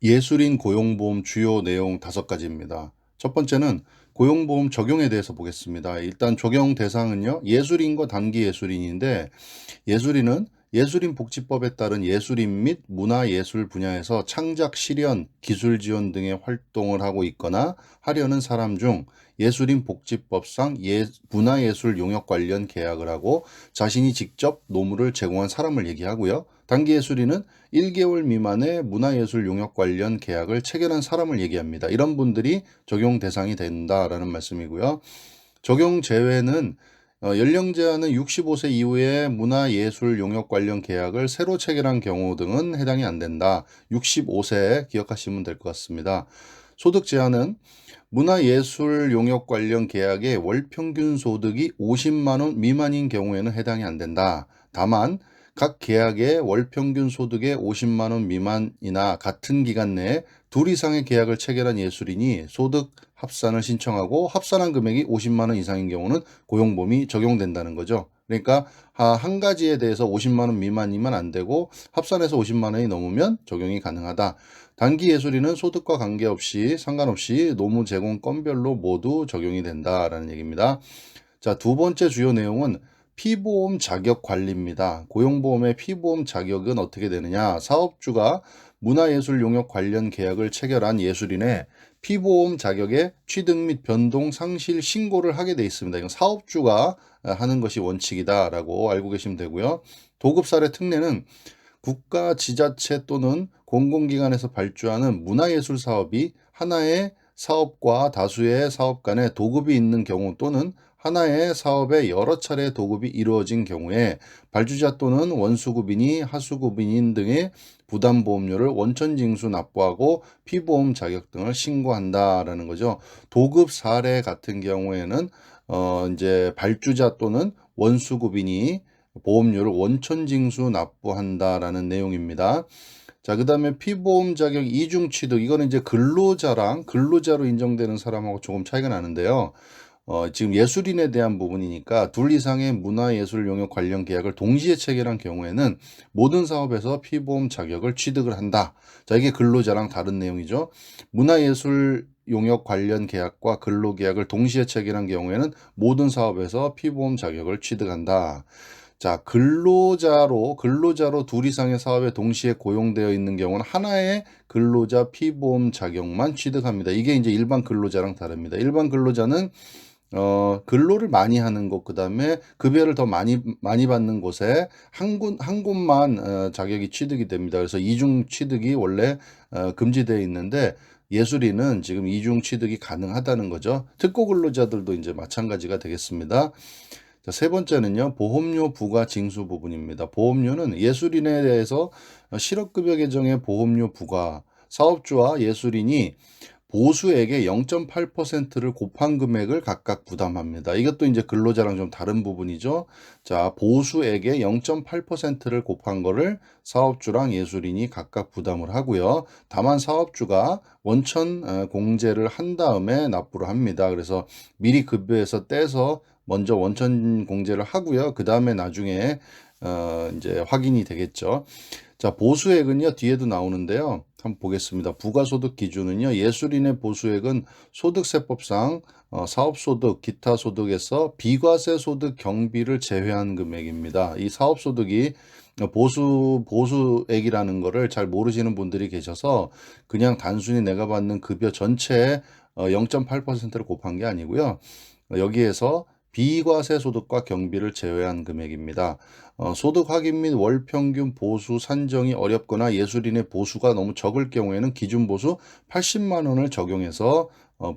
예술인 고용보험 주요 내용 5가지입니다. 첫 번째는 고용보험 적용에 대해서 보겠습니다. 일단 적용 대상은요, 예술인과 단기 예술인인데, 예술인은 예술인 복지법에 따른 예술인 및 문화예술 분야에서 창작, 실현, 기술 지원 등의 활동을 하고 있거나 하려는 사람 중 예술인 복지법상 문화예술 용역 관련 계약을 하고 자신이 직접 노무를 제공한 사람을 얘기하고요. 단기 예술인은 1개월 미만의 문화예술 용역 관련 계약을 체결한 사람을 얘기합니다. 이런 분들이 적용 대상이 된다라는 말씀이고요. 적용 제외는 연령 제한은 65세 이후에 문화예술 용역 관련 계약을 새로 체결한 경우 등은 해당이 안 된다. 65세 기억하시면 될 것 같습니다. 소득 제한은 문화예술 용역 관련 계약의 월 평균 소득이 50만 원 미만인 경우에는 해당이 안 된다. 다만 각 계약의 월 평균 소득의 50만 원 미만이나 같은 기간 내에 둘 이상의 계약을 체결한 예술인이 소득 합산을 신청하고 합산한 금액이 50만 원 이상인 경우는 고용보험이 적용된다는 거죠. 그러니까 한 가지에 대해서 50만 원 미만이면 안 되고 합산해서 50만 원이 넘으면 적용이 가능하다. 단기 예술인은 소득과 관계없이 상관없이 노무 제공 건별로 모두 적용이 된다라는 얘기입니다. 자, 두 번째 주요 내용은 피보험 자격 관리입니다. 고용보험의 피보험 자격은 어떻게 되느냐? 사업주가 문화예술 용역 관련 계약을 체결한 예술인의 피보험 자격의 취득 및 변동 상실 신고를 하게 돼 있습니다. 이건 사업주가 하는 것이 원칙이다라고 알고 계시면 되고요. 도급 사례 특례는 국가, 지자체 또는 공공기관에서 발주하는 문화예술 사업이 하나의 사업과 다수의 사업 간에 도급이 있는 경우 또는 하나의 사업에 여러 차례 도급이 이루어진 경우에 발주자 또는 원수급인이 하수급인 등의 부담보험료를 원천징수 납부하고 피보험 자격 등을 신고한다라는 거죠. 도급 사례 같은 경우에는 이제 발주자 또는 원수급인이 보험료를 원천징수 납부한다라는 내용입니다. 자, 그 다음에 피보험 자격 이중 취득. 이거는 이제 근로자로 인정되는 사람하고 조금 차이가 나는데요. 지금 예술인에 대한 부분이니까 둘 이상의 문화예술 용역 관련 계약을 동시에 체결한 경우에는 모든 사업에서 피보험 자격을 취득을 한다. 자, 이게 근로자랑 다른 내용이죠. 문화예술 용역 관련 계약과 근로계약을 동시에 체결한 경우에는 모든 사업에서 피보험 자격을 취득한다. 자, 근로자로 둘 이상의 사업에 동시에 고용되어 있는 경우는 하나의 근로자 피보험 자격만 취득합니다. 이게 이제 일반 근로자랑 다릅니다. 일반 근로자는 근로를 많이 하는 곳, 그다음에 급여를 더 많이 받는 곳에 한 곳만 자격이 취득이 됩니다. 그래서 이중 취득이 원래 금지되어 있는데 예술인은 지금 이중 취득이 가능하다는 거죠. 특고 근로자들도 이제 마찬가지가 되겠습니다. 자, 세 번째는요, 보험료 부과 징수 부분입니다. 보험료는 예술인에 대해서 실업급여 계정의 보험료 부과, 사업주와 예술인이 보수액의 0.8%를 곱한 금액을 각각 부담합니다. 이것도 이제 근로자랑 좀 다른 부분이죠. 자, 보수액의 0.8%를 곱한 거를 사업주랑 예술인이 각각 부담을 하고요. 다만 사업주가 원천 공제를 한 다음에 납부를 합니다. 그래서 미리 급여에서 떼서 먼저 원천 공제를 하고요. 그 다음에 나중에 이제 확인이 되겠죠. 자, 보수액은요, 뒤에도 나오는데요. 한번 보겠습니다. 부가소득 기준은요, 예술인의 보수액은 소득세법상 사업소득, 기타 소득에서 비과세 소득 경비를 제외한 금액입니다. 이 사업소득이 보수액이라는 거를 잘 모르시는 분들이 계셔서 그냥 단순히 내가 받는 급여 전체의 0.8%를 곱한 게 아니고요. 여기에서 비과세 소득과 경비를 제외한 금액입니다. 소득 확인 및 월 평균 보수 산정이 어렵거나 예술인의 보수가 너무 적을 경우에는 기준 보수 80만 원을 적용해서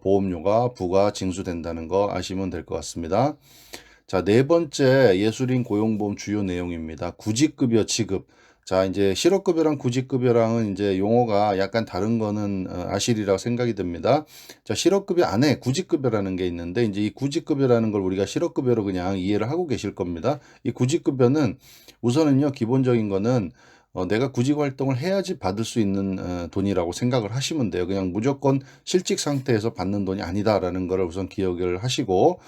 보험료가 부과 징수된다는 거 아시면 될 것 같습니다. 자, 네 번째 예술인 고용보험 주요 내용입니다. 구직급여 지급. 자, 이제 실업급여랑 구직급여랑은 이제 용어가 약간 다른 거는 아시리라고 생각이 듭니다. 자, 실업급여 안에 구직급여라는 게 있는데 이제 이 구직급여라는 걸 우리가 실업급여로 그냥 이해를 하고 계실 겁니다. 이 구직급여는 우선은요, 기본적인 거는 내가 구직 활동을 해야지 받을 수 있는 돈이라고 생각을 하시면 돼요. 그냥 무조건 실직 상태에서 받는 돈이 아니다라는 거를 우선 기억을 하시고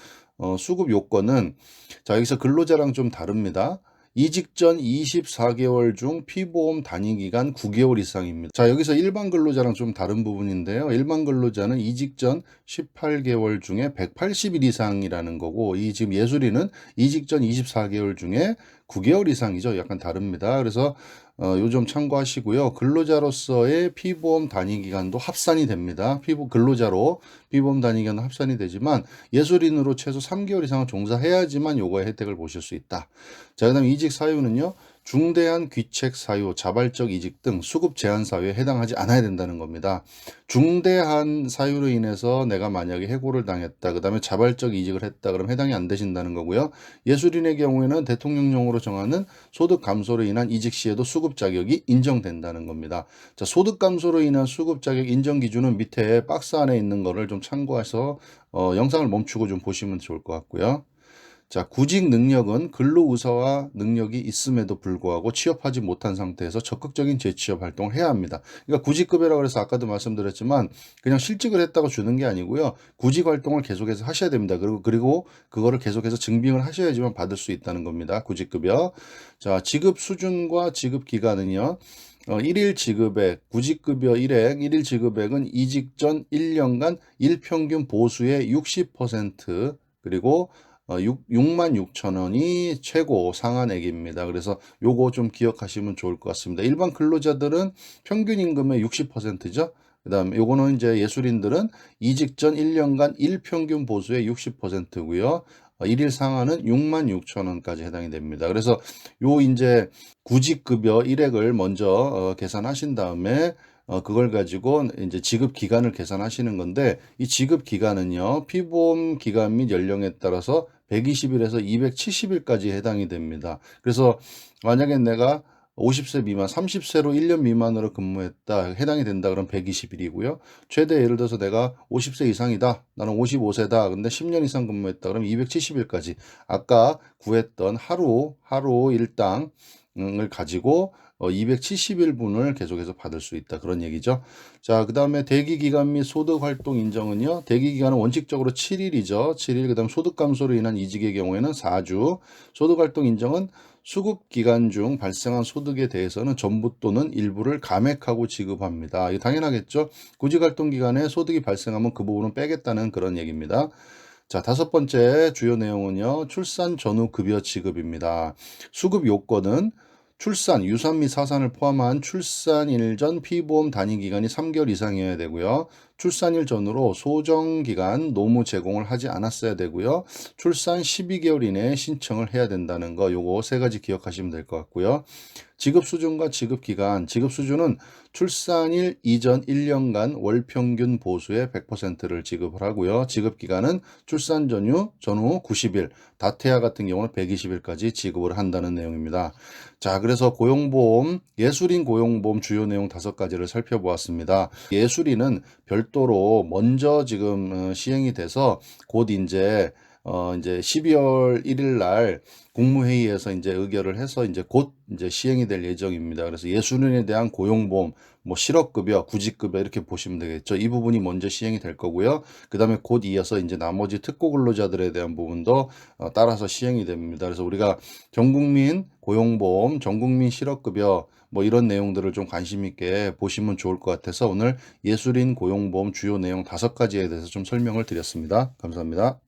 수급 요건은 자, 여기서 근로자랑 좀 다릅니다. 이직 전 24개월 중 피보험 단위기간 9개월 이상입니다. 자, 여기서 일반 근로자랑 좀 다른 부분인데요. 일반 근로자는 이직 전 18개월 중에 180일 이상이라는 거고, 이 지금 예술인은 이직 전 24개월 중에 9개월 이상이죠. 약간 다릅니다. 그래서 요 점 참고하시고요. 근로자로서의 피보험 단위 기간도 합산이 됩니다. 근로자로 피보험 단위 기간도 합산이 되지만 예술인으로 최소 3개월 이상을 종사해야지만 요거의 혜택을 보실 수 있다. 자, 그다음에 이직 사유는요. 중대한 귀책 사유, 자발적 이직 등 수급 제한 사유에 해당하지 않아야 된다는 겁니다. 중대한 사유로 인해서 내가 만약에 해고를 당했다, 그 다음에 자발적 이직을 했다, 그럼 해당이 안 되신다는 거고요. 예술인의 경우에는 대통령령으로 정하는 소득 감소로 인한 이직 시에도 수급 자격이 인정된다는 겁니다. 자, 소득 감소로 인한 수급 자격 인정 기준은 밑에 박스 안에 있는 거를 좀 참고해서 영상을 멈추고 좀 보시면 좋을 것 같고요. 자, 구직 능력은 근로 의사와 능력이 있음에도 불구하고 취업하지 못한 상태에서 적극적인 재취업 활동을 해야 합니다. 그러니까 구직급여라고 해서 아까도 말씀드렸지만 그냥 실직을 했다고 주는 게 아니고요. 구직 활동을 계속해서 하셔야 됩니다. 그리고 그거를 계속해서 증빙을 하셔야지만 받을 수 있다는 겁니다. 구직급여. 자, 지급 수준과 지급 기간은요. 일일 지급액, 구직급여 일액, 일일 지급액은 이직 전 1년간 일평균 보수의 60%, 그리고 6만 6천 원이 최고 상한액입니다. 그래서 요거 좀 기억하시면 좋을 것 같습니다. 일반 근로자들은 평균 임금의 60%죠. 그 다음에 요거는 이제 예술인들은 이직 전 1년간 일평균 보수의 60%고요. 일일 상한은 6만 6천 원까지 해당이 됩니다. 그래서 요 이제 구직급여 일액을 먼저 계산하신 다음에 그걸 가지고 이제 지급 기간을 계산하시는 건데, 이 지급 기간은요, 피보험 기간 및 연령에 따라서 120일에서 270일까지 해당이 됩니다. 그래서 만약에 내가 50세 미만, 30세로 1년 미만으로 근무했다, 해당이 된다 그러면 120일이고요. 최대 예를 들어서 내가 50세 이상이다, 나는 55세다, 근데 10년 이상 근무했다 그러면 270일까지 아까 구했던 하루 일당을 가지고 270일분을 계속해서 받을 수 있다, 그런 얘기죠. 자, 그 다음에 대기기간 및 소득활동 인정은요. 대기기간은 원칙적으로 7일이죠. 7일. 그 다음 소득감소로 인한 이직의 경우에는 4주. 소득활동 인정은 수급기간 중 발생한 소득에 대해서는 전부 또는 일부를 감액하고 지급합니다. 이게 당연하겠죠. 구직활동 기간에 소득이 발생하면 그 부분은 빼겠다는 그런 얘기입니다. 자, 다섯 번째 주요 내용은요. 출산 전후 급여 지급입니다. 수급 요건은 출산, 유산 및 사산을 포함한 출산일 전 피보험 단위 기간이 3개월 이상이어야 되고요. 출산일 전후로 소정기간 노무 제공을 하지 않았어야 되고요. 출산 12개월 이내에 신청을 해야 된다는 거, 요거 세 가지 기억하시면 될 것 같고요. 지급 수준과 지급 기간, 지급 수준은 출산일 이전 1년간 월 평균 보수의 100%를 지급을 하고요. 지급 기간은 출산 전후 90일, 다태아 같은 경우는 120일까지 지급을 한다는 내용입니다. 자, 그래서 고용보험, 예술인 고용보험 주요 내용 5가지를 살펴보았습니다. 예술인은 별도로 먼저 지금 시행이 돼서 곧 이제 12월 1일 날 국무회의에서 이제 의결을 해서 이제 곧 이제 시행이 될 예정입니다. 그래서 예술인에 대한 고용보험, 뭐 실업급여, 구직급여 이렇게 보시면 되겠죠. 이 부분이 먼저 시행이 될 거고요. 그 다음에 곧 이어서 이제 나머지 특고 근로자들에 대한 부분도 따라서 시행이 됩니다. 그래서 우리가 전국민 고용보험, 전국민 실업급여 뭐 이런 내용들을 좀 관심 있게 보시면 좋을 것 같아서 오늘 예술인 고용보험 주요 내용 5가지에 대해서 좀 설명을 드렸습니다. 감사합니다.